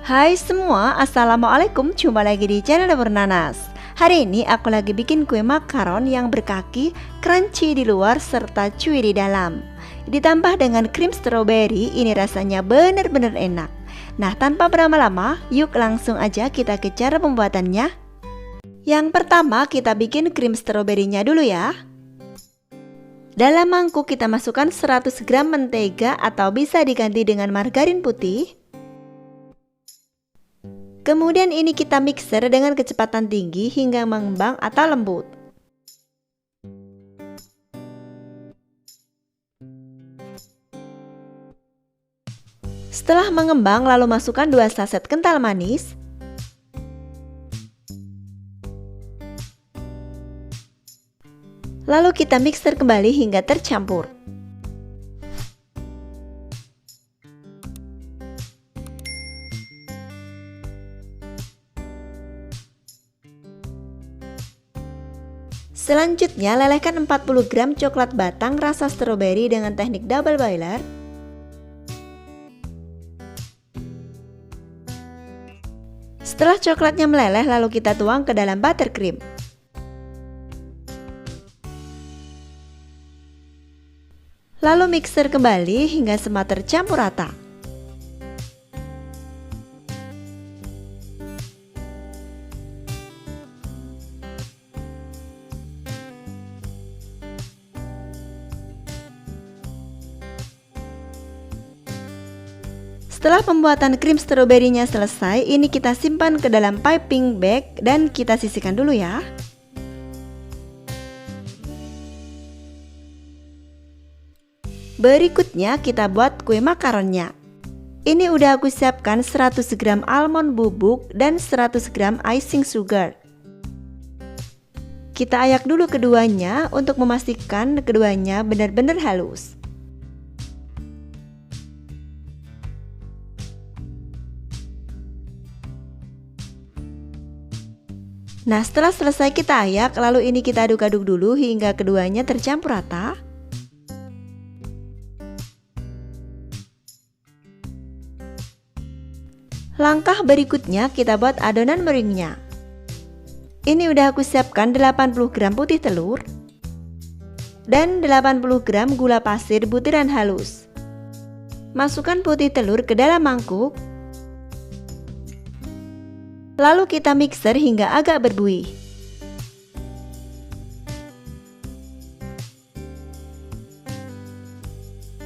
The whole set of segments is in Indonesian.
Hai semua, Assalamualaikum. Jumpa lagi di channel Dapur Nanas. Hari ini aku lagi bikin kue makaron yang berkaki, crunchy di luar serta chewy di dalam. Ditambah dengan krim stroberi, ini rasanya bener-bener enak. Nah, tanpa berlama-lama, yuk langsung aja kita ke cara pembuatannya. Yang pertama, kita bikin krim stroberinya dulu ya. Dalam mangkuk kita masukkan 100 gram mentega atau bisa diganti dengan margarin putih. Kemudian ini kita mixer dengan kecepatan tinggi hingga mengembang atau lembut. Setelah mengembang, lalu masukkan 2 saset kental manis. Lalu kita mixer kembali hingga tercampur. Selanjutnya, lelehkan 40 gram coklat batang rasa stroberi dengan teknik double boiler. Setelah coklatnya meleleh, lalu kita tuang ke dalam buttercream. Lalu mixer kembali hingga semua tercampur rata. Setelah pembuatan krim stroberinya selesai, ini kita simpan ke dalam piping bag dan kita sisihkan dulu ya. Berikutnya kita buat kue makaronnya. Ini udah aku siapkan 100 gram almond bubuk dan 100 gram icing sugar. Kita ayak dulu keduanya untuk memastikan keduanya benar-benar halus. Nah, setelah selesai kita ayak, lalu ini kita aduk-aduk dulu hingga keduanya tercampur rata. Langkah berikutnya kita buat adonan meringnya. Ini udah aku siapkan 80 gram putih telur dan 80 gram gula pasir butiran halus. Masukkan putih telur ke dalam mangkuk. Lalu kita mixer hingga agak berbuih.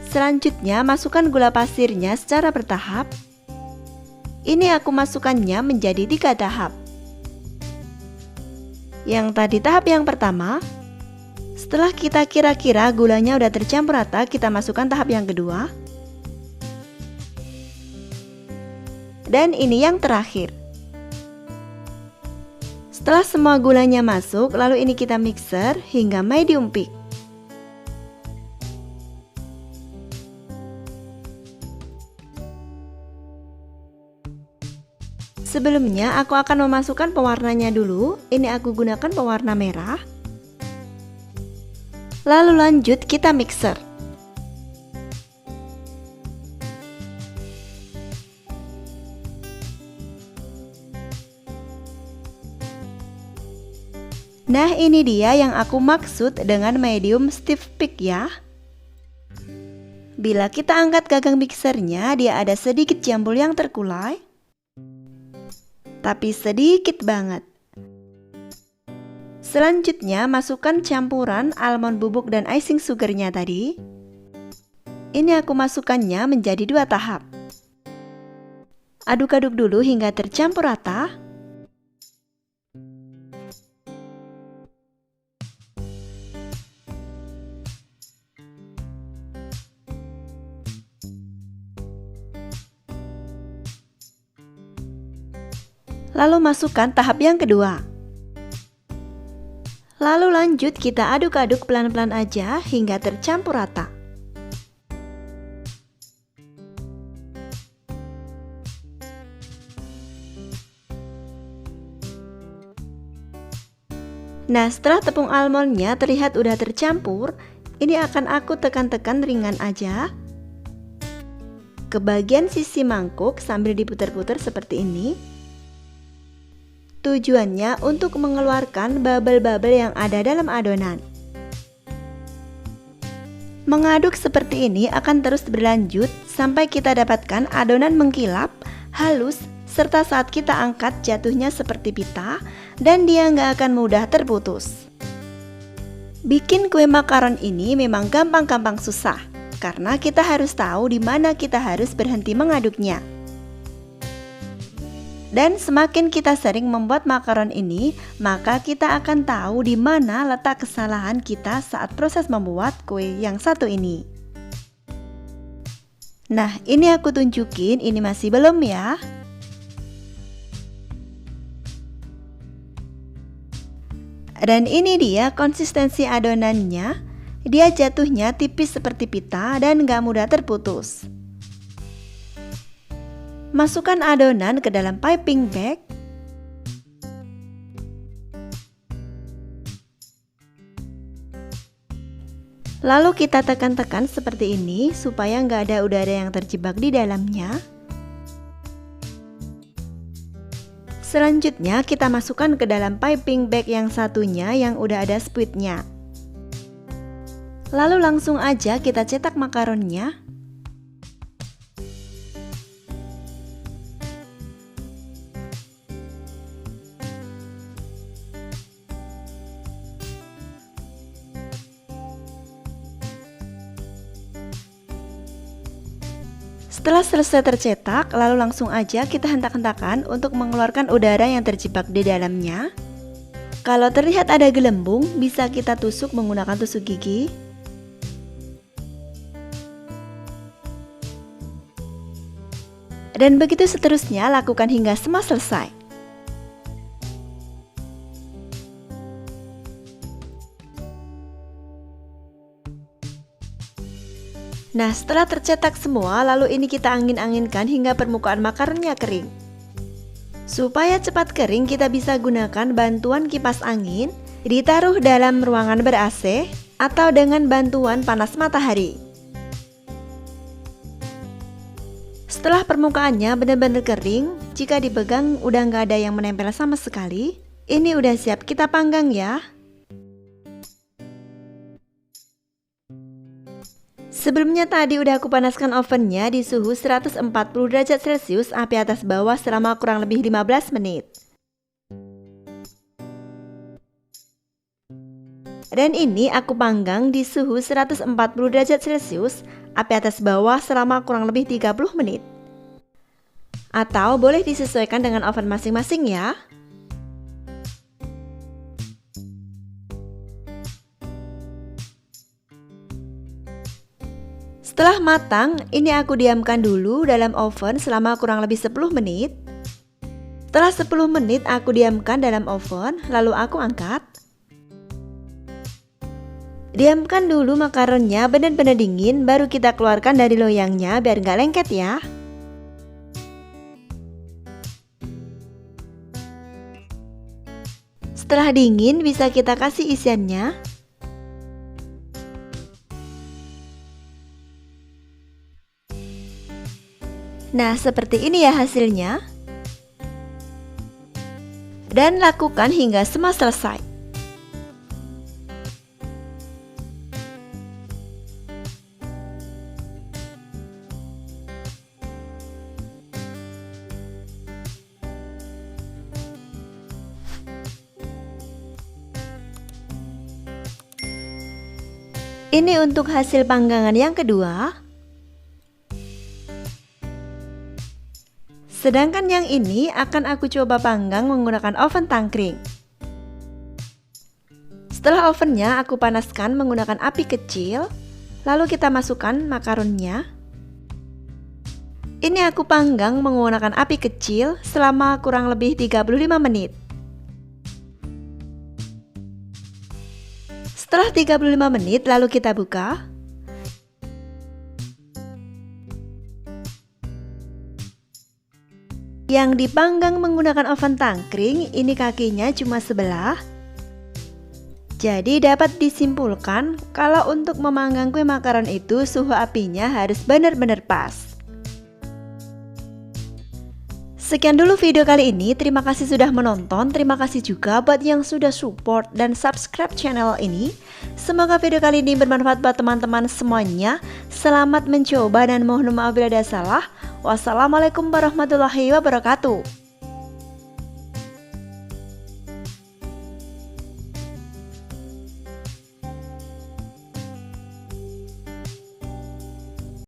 Selanjutnya masukkan gula pasirnya secara bertahap. Ini aku masukkannya menjadi 3 tahap. Yang tadi tahap yang pertama. Setelah kita kira-kira gulanya udah tercampur rata, kita masukkan tahap yang kedua. Dan ini yang terakhir. Setelah semua gulanya masuk, lalu ini kita mixer hingga medium peak. Sebelumnya aku akan memasukkan pewarnanya dulu. Ini aku gunakan pewarna merah. Lalu lanjut kita mixer. Nah, ini dia yang aku maksud dengan medium stiff peak ya. Bila kita angkat gagang mixernya, dia ada sedikit jambul yang terkulai, tapi sedikit banget. Selanjutnya masukkan campuran almond bubuk dan icing sugarnya tadi. Ini aku masukkannya menjadi 2 tahap. Aduk-aduk dulu hingga tercampur rata. Lalu masukkan tahap yang kedua. Lalu lanjut kita aduk-aduk pelan-pelan aja hingga tercampur rata. Nah, setelah tepung almondnya terlihat udah tercampur, ini akan aku tekan-tekan ringan aja. ke bagian sisi mangkuk sambil diputar-putar seperti ini. Tujuannya untuk mengeluarkan bubble-bubble yang ada dalam adonan. Mengaduk seperti ini akan terus berlanjut sampai kita dapatkan adonan mengkilap, halus, serta saat kita angkat jatuhnya seperti pita dan dia nggak akan mudah terputus. Bikin kue makaron ini memang gampang-gampang susah karena kita harus tahu di mana kita harus berhenti mengaduknya. Dan semakin kita sering membuat makaron ini, maka kita akan tahu di mana letak kesalahan kita saat proses membuat kue yang satu ini. Nah, ini aku tunjukin, ini masih belum ya. Dan ini dia konsistensi adonannya. Dia jatuhnya tipis seperti pita dan gak mudah terputus. Masukkan adonan ke dalam piping bag. Lalu kita tekan-tekan seperti ini supaya nggak ada udara yang terjebak di dalamnya. Selanjutnya kita masukkan ke dalam piping bag yang satunya yang udah ada sputnya. Lalu langsung aja kita cetak makaronnya. Setelah selesai tercetak, lalu langsung aja kita hentak-hentakan untuk mengeluarkan udara yang terjebak di dalamnya. Kalau terlihat ada gelembung, bisa kita tusuk menggunakan tusuk gigi. Dan begitu seterusnya, lakukan hingga semua selesai. Nah, setelah tercetak semua, lalu ini kita angin-anginkan hingga permukaan makaronnya kering. Supaya cepat kering, kita bisa gunakan bantuan kipas angin, ditaruh dalam ruangan ber-AC, atau dengan bantuan panas matahari. Setelah permukaannya benar-benar kering, jika dipegang udah nggak ada yang menempel sama sekali, ini udah siap kita panggang ya. Sebelumnya tadi udah aku panaskan ovennya di suhu 140 derajat Celcius api atas bawah selama kurang lebih 15 menit. Dan ini aku panggang di suhu 140 derajat Celcius api atas bawah selama kurang lebih 30 menit. Atau boleh disesuaikan dengan oven masing-masing ya. Setelah matang, ini aku diamkan dulu dalam oven selama kurang lebih 10 menit. Setelah 10 menit aku diamkan dalam oven, lalu aku angkat. Diamkan dulu makaronnya benar-benar dingin, baru kita keluarkan dari loyangnya biar nggak lengket ya. Setelah dingin, bisa kita kasih isiannya. Nah, seperti ini ya hasilnya. Dan lakukan hingga semua selesai. Ini untuk hasil panggangan yang kedua. Sedangkan yang ini akan aku coba panggang menggunakan oven tangkring. Setelah ovennya aku panaskan menggunakan api kecil, lalu kita masukkan makaronnya. Ini aku panggang menggunakan api kecil selama kurang lebih 35 menit. Setelah 35 menit lalu kita buka. Yang dipanggang menggunakan oven tangkring, ini kakinya cuma sebelah. Jadi dapat disimpulkan kalau untuk memanggang kue makaron itu suhu apinya harus benar-benar pas. Sekian dulu video kali ini, terima kasih sudah menonton, terima kasih juga buat yang sudah support dan subscribe channel ini. Semoga video kali ini bermanfaat buat teman-teman semuanya. Selamat mencoba dan mohon maaf bila ada salah. Wassalamualaikum warahmatullahi wabarakatuh.